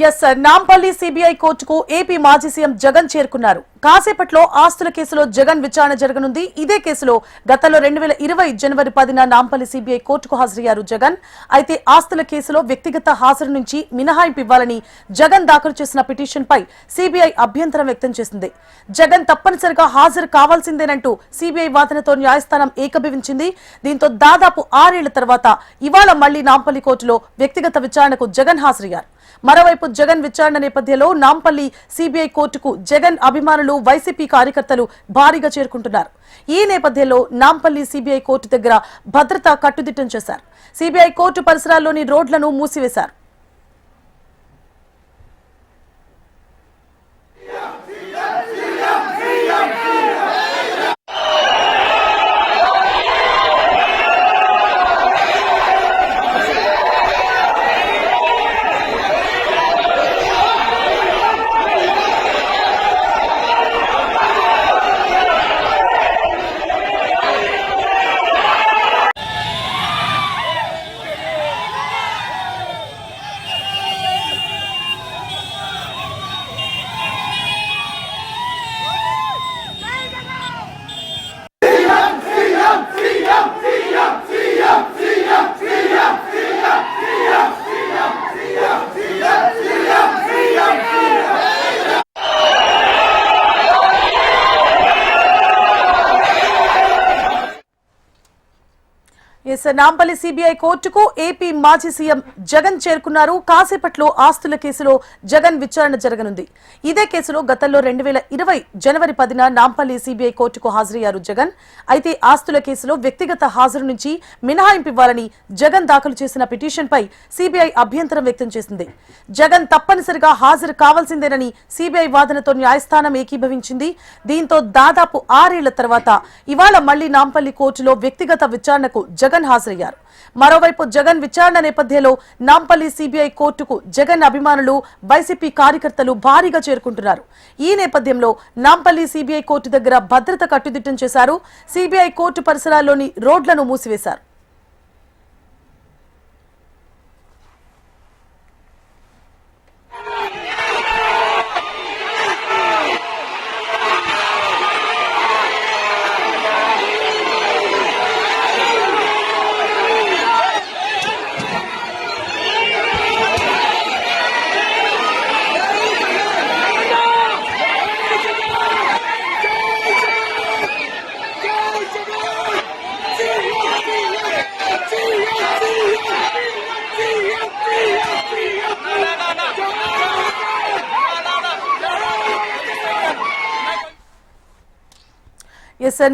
Yes sir, Nampally CBI కోర్టుకు AP మాజీ CM Jagan చేరుకున్నారు. కాసేపట్లో ఆస్తుల కేసులో జగన్ విచారణ జరగనుంది. ఇదే కేసులో గతంలో 2020 జనవరి 10న నాంపల్లి సిబిఐ కోర్టుకు హాజరయ్యారు జగన్. అయితే ఆస్తుల కేసులో వ్యక్తిగత హాజరు నుంచి మినహాయింపు ఇవ్వాలని జగన్ దాఖలు చేసిన పిటిషన్ పై సిబిఐ అభ్యంతరం వ్యక్తం చేసింది. జగన్ తప్పనిసరిగా హాజరు కావాల్సిందేనంటూ సిబిఐ వాదనతో న్యాయస్థానం ఏకీభవించింది. దీంతో దాదాపు 6 ఏళ్ల తర్వాత ఇవాళ మళ్లీ నాంపల్లి కోర్టులో వ్యక్తిగత విచారణకు జగన్ హాజరయ్యారు. మరోవైపు జగన్ విచారణ నేపథ్యంలో నాంపల్లి సిబిఐ కోర్టుకు జగన్ అభిమానులు, వైసీపీ కార్యకర్తలు భారీగా చేరుకుంటున్నారు. ఈ నేపథ్యంలో నాంపల్లి సిబిఐ కోర్టు దగ్గర భద్రత కట్టుదిట్టం చేశారు. సిబిఐ కోర్టు పరిసరాల్లోని రోడ్లను మూసివేశారు. నాంపల్లి సిబిఐ కోర్టుకు ఏపీ మాజీ సీఎం జగన్ చేరుకున్నారు. కాసేపట్లో ఆస్తుల కేసులో జగన్ విచారణ జరగనుంది. ఇదే కేసులో గతంలో 2020 జనవరి 10న నాంపల్లి సిబిఐ కోర్టుకు హాజరయ్యారు జగన్. అయితే ఆస్తుల కేసులో వ్యక్తిగత హాజరు నుంచి మినహాయింపు ఇవ్వాలని జగన్ దాఖలు చేసిన పిటిషన్ పై సిబిఐ అభ్యంతరం వ్యక్తం చేసింది. జగన్ తప్పనిసరిగా హాజరు కావాల్సిందేనని సిబిఐ వాదనతో న్యాయస్థానం ఏకీభవించింది. దీంతో దాదాపు 6 ఏళ్ల తర్వాత ఇవాళ మళ్లీ నాంపల్లి కోర్టులో వ్యక్తిగత విచారణకు జగన్ హాజరయ్యారు. మరోవైపు జగన్ విచారణ నేపథ్యంలో నాంపల్లి సిబిఐ కోర్టుకు జగన్ అభిమానులు, వైసీపీ కార్యకర్తలు భారీగా చేరుకుంటున్నారు. ఈ నేపథ్యంలో నాంపల్లి సిబిఐ కోర్టు దగ్గర భద్రత కట్టుదిట్టం చేశారు. సిబిఐ కోర్టు పరిసరాల్లోని రోడ్లను మూసివేశారు.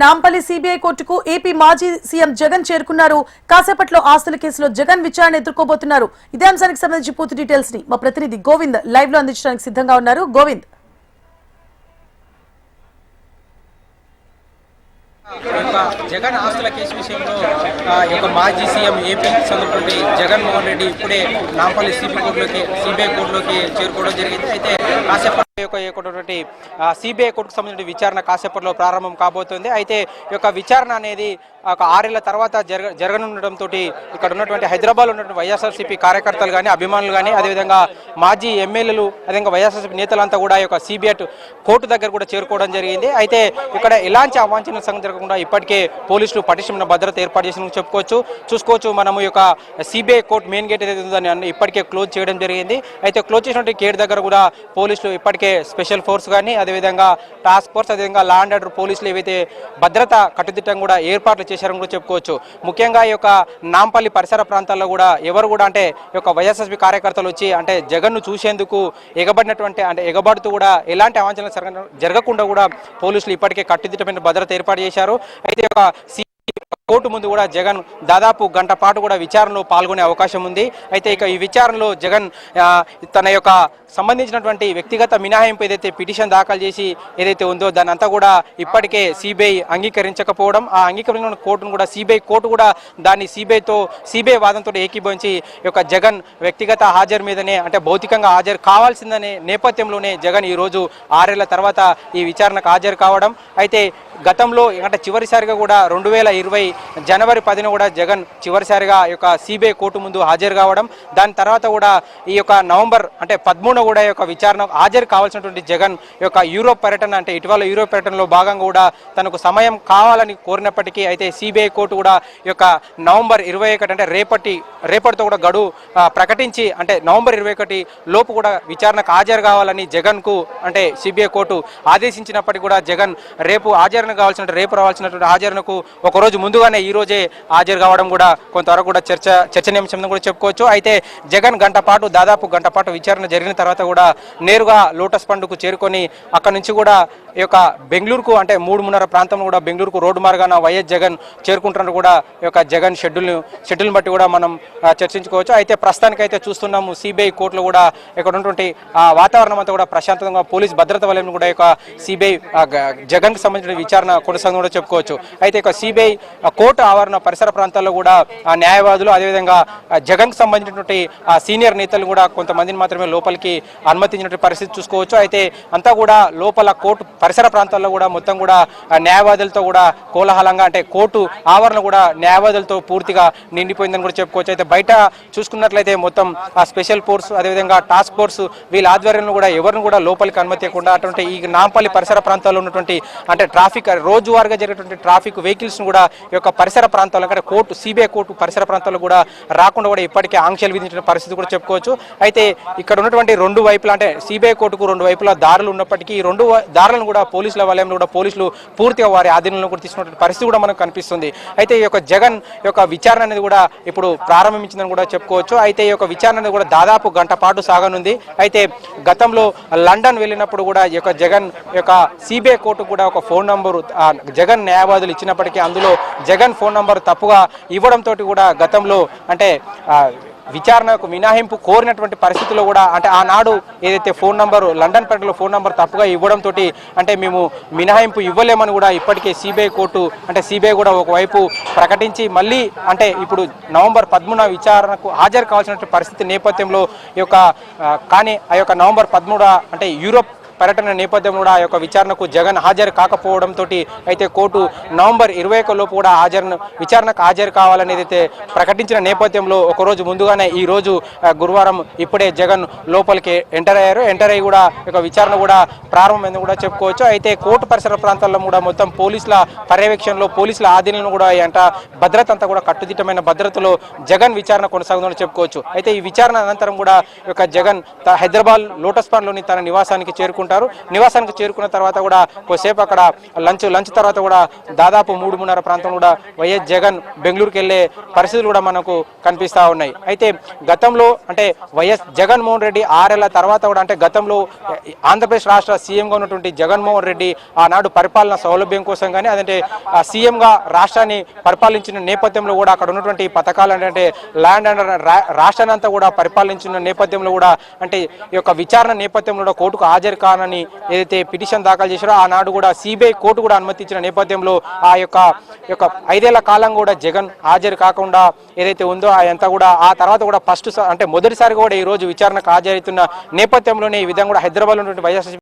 నాంపల్లి సిబిఐ కోర్టుకు ఏపీ మాజీ సీఎం జగన్ చేరుకున్నారు. కాసేపట్లో ఆస్తుల కేసులో జగన్ విచారణ ఎదుర్కోబోతున్నారు. ఇదే అంశానికి సంబంధించి పూర్తి డీటెయిల్స్ ని మా ప్రతినిధి గోవింద్ లైవ్ లో అందించడానికి సిద్ధంగా ఉన్నారు. గోవింద్, జగన్ ఆస్తుల కేసు విషయంలో మాజీ సీఎం ఏపీ చెందినటువంటి జగన్మోహన్ రెడ్డి ఇప్పుడే నాంపల్లి సిబిఐ కోర్టులోకి చేరుకోవడం జరిగింది. అయితే కాసేపట్లో సిబిఐ కోర్టుకు సంబంధించిన విచారణ కాసేపట్లో ప్రారంభం కాబోతుంది. అయితే ఈ యొక్క విచారణ అనేది ఒక 6 ఏళ్ల తర్వాత జరగనుండటంతో ఇక్కడ ఉన్నటువంటి హైదరాబాద్లో ఉన్నటువంటి వైఎస్ఆర్సీపీ కార్యకర్తలు కానీ, అభిమానులు కానీ, అదేవిధంగా మాజీ ఎమ్మెల్యేలు, అదేవిధంగా వైఎస్ఆర్సీపీ నేతలంతా కూడా ఈ యొక్క సిబిఐ కోర్టు దగ్గర కూడా చేరుకోవడం జరిగింది. అయితే ఇక్కడ ఎలాంటి అవాంఛనీయ సంఘటన జరగకుండా ఇప్పటికే పోలీసులు పటిష్టమైన భద్రత ఏర్పాటు చేసిన చూసుకోవచ్చు. మనము ఈ యొక్క సిబిఐ కోర్టు మెయిన్ గేట్ ఏదైతే ఉందో దాన్ని ఇప్పటికే క్లోజ్ చేయడం జరిగింది. అయితే క్లోజ్ చేసినటువంటి గేట్ దగ్గర కూడా పోలీసులు ఇప్పటికే స్పెషల్ ఫోర్స్ కానీ, అదేవిధంగా టాస్క్ ఫోర్స్, అదేవిధంగా లా అండ్ ఆర్డర్ పోలీసులు ఏవైతే భద్రత కట్టుదిట్టంగా కూడా ఏర్పాట్లు చేశారని కూడా చెప్పుకోవచ్చు. ముఖ్యంగా ఈ యొక్క నాంపల్లి పరిసర ప్రాంతాల్లో కూడా ఎవరు కూడా అంటే ఈ యొక్క వైఎస్ఆర్సీపీ కార్యకర్తలు వచ్చి అంటే జగన్ను చూసేందుకు ఎగబడుతూ కూడా ఎలాంటి అవాంఛనీయ జరగకుండా కూడా పోలీసులు ఇప్పటికే కట్టుదిట్టమైన భద్రత ఏర్పాటు చేశారు. అయితే ఒక కోర్టు ముందు కూడా జగన్ దాదాపు గంట పాటు కూడా విచారణలో పాల్గొనే అవకాశం ఉంది. అయితే ఇక ఈ విచారణలో జగన్ తన యొక్క సంబంధించినటువంటి వ్యక్తిగత మినహాయింపు ఏదైతే పిటిషన్ దాఖలు చేసి ఏదైతే ఉందో దాని అంతా కూడా ఇప్పటికే సిబిఐ అంగీకరించకపోవడం, ఆ అంగీకరించిన కోర్టును కూడా సిబిఐ కోర్టు కూడా దాన్ని సిబిఐ వాదంతో ఏకీభవించి ఈ యొక్క జగన్ వ్యక్తిగత హాజరు మీదనే అంటే భౌతికంగా హాజరు కావాల్సిందనే నేపథ్యంలోనే జగన్ ఈరోజు 6 ఏళ్ల తర్వాత ఈ విచారణకు హాజరు కావడం. అయితే గతంలో అంటే చివరిసారిగా కూడా 2020 జనవరి 10న కూడా జగన్ చివరిసారిగా ఈ యొక్క సిబిఐ కోర్టు ముందు హాజరు కావడం, దాని తర్వాత కూడా ఈ యొక్క నవంబర్ అంటే 13 తప్పకుండా కూడా ఈ యొక్క విచారణ హాజరు కావాల్సినటువంటి జగన్ యొక్క యూరోప్ పర్యటన, అంటే ఇటీవల యూరోప్ పర్యటనలో భాగంగా కూడా తనకు సమయం కావాలని కోరినప్పటికీ అయితే సిబిఐ కోర్టు కూడా ఈ యొక్క నవంబర్ 21 అంటే రేపటితో కూడా గడువు ప్రకటించి, అంటే నవంబర్ 21 లోపు కూడా విచారణకు హాజరు కావాలని జగన్కు అంటే సిబిఐ కోర్టు ఆదేశించినప్పటికీ కూడా జగన్ రేపు రావాల్సినటువంటి హాజరునకు ఒకరోజు ముందుగానే ఈ రోజే హాజరు కావడం కూడా కొంతవరకు కూడా చర్చనీయాంశం కూడా చెప్పుకోవచ్చు. అయితే జగన్ దాదాపు గంట పాటు విచారణ జరిగిన తర్వాత కూడా నేరుగా లోటస్ పండుకు చేరుకొని అక్కడ నుంచి కూడా ఈ యొక్క బెంగళూరుకు, అంటే 3:30 ప్రాంతంలో కూడా బెంగళూరుకు రోడ్డు మార్గాన వైఎస్ జగన్ చేరుకుంటున్నట్టు కూడా ఈ యొక్క జగన్ షెడ్యూల్ని బట్టి కూడా మనం చర్చించుకోవచ్చు. అయితే ప్రస్తుతానికి అయితే చూస్తున్నాము సిబిఐ కోర్టులో కూడా ఇక్కడ ఉన్నటువంటి వాతావరణం అంతా కూడా ప్రశాంతంగా పోలీస్ భద్రత వలన కూడా ఈ యొక్క సిబిఐ జగన్కి సంబంధించిన విచారణ కొనసాగడం కూడా చెప్పుకోవచ్చు. అయితే ఇక సిబిఐ కోర్టు ఆవరణ పరిసర ప్రాంతాల్లో కూడా న్యాయవాదులు, అదేవిధంగా జగన్కి సంబంధించినటువంటి సీనియర్ నేతలు కూడా కొంతమందిని మాత్రమే లోపలికి అనుమతించినటువంటి పరిస్థితి చూసుకోవచ్చు. అయితే అంతా కూడా లోపల కోర్టు పరిసర ప్రాంతాల్లో కూడా మొత్తం కూడా న్యాయవాదులతో కూడా కోలాహలంగా, అంటే కోర్టు ఆవరణ కూడా న్యాయవాదులతో పూర్తిగా నిండిపోయిందని కూడా చెప్పుకోవచ్చు. అయితే బయట చూసుకున్నట్లయితే మొత్తం స్పెషల్ ఫోర్స్, అదేవిధంగా టాస్క్ ఫోర్స్ వీళ్ళ ఆధ్వర్యంలో కూడా ఎవరిని కూడా లోపలికి అనుమతి ఇవ్వకుండా అటువంటి ఈ నాంపల్లి పరిసర ప్రాంతాల్లో ఉన్నటువంటి అంటే ట్రాఫిక్ రోజువారీగా జరిగేటువంటి ట్రాఫిక్ వెహికల్స్ కూడా ఈ యొక్క పరిసర ప్రాంతాల్లో, అంటే సిబిఐ కోర్టు పరిసర ప్రాంతాల్లో కూడా రాకుండా కూడా ఇప్పటికే ఆంక్షలు విధించిన పరిస్థితి కూడా చెప్పుకోవచ్చు. అయితే ఇక్కడ ఉన్నటువంటి రెండు వైపులా, అంటే సిబిఐ కోర్టుకు రెండు వైపులా దారులు ఉన్నప్పటికీ ఈ రెండు దారులను కూడా పోలీసుల వలయంలో కూడా పోలీసులు పూర్తిగా వారి ఆధీనంలో కూడా తీసుకున్నటువంటి పరిస్థితి కూడా మనకు కనిపిస్తుంది. అయితే ఈ యొక్క జగన్ యొక్క విచారణ అనేది కూడా ఇప్పుడు ప్రారంభించిందని కూడా చెప్పుకోవచ్చు. అయితే ఈ యొక్క విచారణ అనేది కూడా దాదాపు గంట పాటు సాగనుంది. అయితే గతంలో లండన్ వెళ్ళినప్పుడు కూడా ఈ యొక్క జగన్ యొక్క సిబిఐ కోర్టు కూడా ఒక ఫోన్ నంబరు జగన్ న్యాయవాదులు ఇచ్చినప్పటికీ అందులో జగన్ ఫోన్ నంబర్ తప్పుగా ఇవ్వడంతో కూడా గతంలో అంటే విచారణకు మినహాయింపు కోరినటువంటి పరిస్థితుల్లో కూడా, అంటే ఆనాడు ఏదైతే ఫోన్ నంబరు లండన్ పర్యటనలో ఫోన్ నంబర్ తప్పుగా ఇవ్వడంతో అంటే మేము మినహాయింపు ఇవ్వలేమని కూడా ఇప్పటికే సిబిఐ కోర్టు, అంటే సిబిఐ కూడా ఒకవైపు ప్రకటించి మళ్ళీ అంటే ఇప్పుడు నవంబర్ 13 విచారణకు హాజరు కావాల్సిన పరిస్థితి నేపథ్యంలో ఈ యొక్క కానీ ఆ యొక్క నవంబర్ 13 అంటే యూరోప్ పర్యటన నేపథ్యంలో కూడా ఆ యొక్క విచారణకు జగన్ హాజరు కాకపోవడంతో అయితే కోర్టు నవంబర్ 21 లోపు కూడా విచారణకు హాజరు కావాలని ఏదైతే ప్రకటించిన నేపథ్యంలో ఒకరోజు ముందుగానే ఈ రోజు గురువారం ఇప్పుడే జగన్ లోపలికి ఎంటర్ అయ్యి కూడా ఒక విచారణ కూడా ప్రారంభమైందని కూడా చెప్పుకోవచ్చు. అయితే కోర్టు పరిసర ప్రాంతాల్లో కూడా మొత్తం పోలీసుల పర్యవేక్షణలో, పోలీసుల ఆధీనంలో కూడా భద్రత అంతా కూడా కట్టుదిట్టమైన భద్రతలో జగన్ విచారణ కొనసాగుతుందని చెప్పుకోవచ్చు. అయితే ఈ విచారణ అనంతరం కూడా ఈ యొక్క జగన్ హైదరాబాద్ లోటస్ పాండ్లోని తన నివాసానికి నివాసానికి చేరుకున్న తర్వాత కూడా కొద్దిసేపు అక్కడ లంచ్ తర్వాత కూడా దాదాపు 3:30 ప్రాంతం కూడా వైఎస్ జగన్ బెంగళూరుకి వెళ్లే పరిస్థితులు కూడా మనకు కనిపిస్తా ఉన్నాయి. అయితే గతంలో అంటే వైఎస్ జగన్మోహన్ రెడ్డి 6 ఏళ్ల తర్వాత కూడా, అంటే గతంలో ఆంధ్రప్రదేశ్ రాష్ట్ర సీఎంగా ఉన్నటువంటి జగన్మోహన్ రెడ్డి ఆనాడు పరిపాలన సౌలభ్యం కోసం కానీ అదంటే సీఎంగా రాష్ట్రాన్ని పరిపాలించిన నేపథ్యంలో కూడా అక్కడ ఉన్నటువంటి పథకాలు అంటే ల్యాండ్ అండ్ రాష్ట్రాన్ని అంతా కూడా పరిపాలించిన నేపథ్యంలో కూడా, అంటే ఈ యొక్క విచారణ నేపథ్యంలో కూడా కోర్టుకు హాజరు కానని ఏదైతే పిటిషన్ దాఖలు చేశారో ఆనాడు కూడా సిబిఐ కోర్టు కూడా అనుమతించిన నేపథ్యంలో ఆ యొక్క 5 ఏళ్ల కాలం కూడా జగన్ హాజరు కాకుండా ఏదైతే ఉందో అదంతా కూడా ఆ తర్వాత కూడా మొదటిసారిగా కూడా ఈ రోజు విచారణకు హాజరవుతున్న నేపథ్యంలోనే ఈ విధంగా కూడా హైదరాబాద్ ఉన్నటువంటి వైఎస్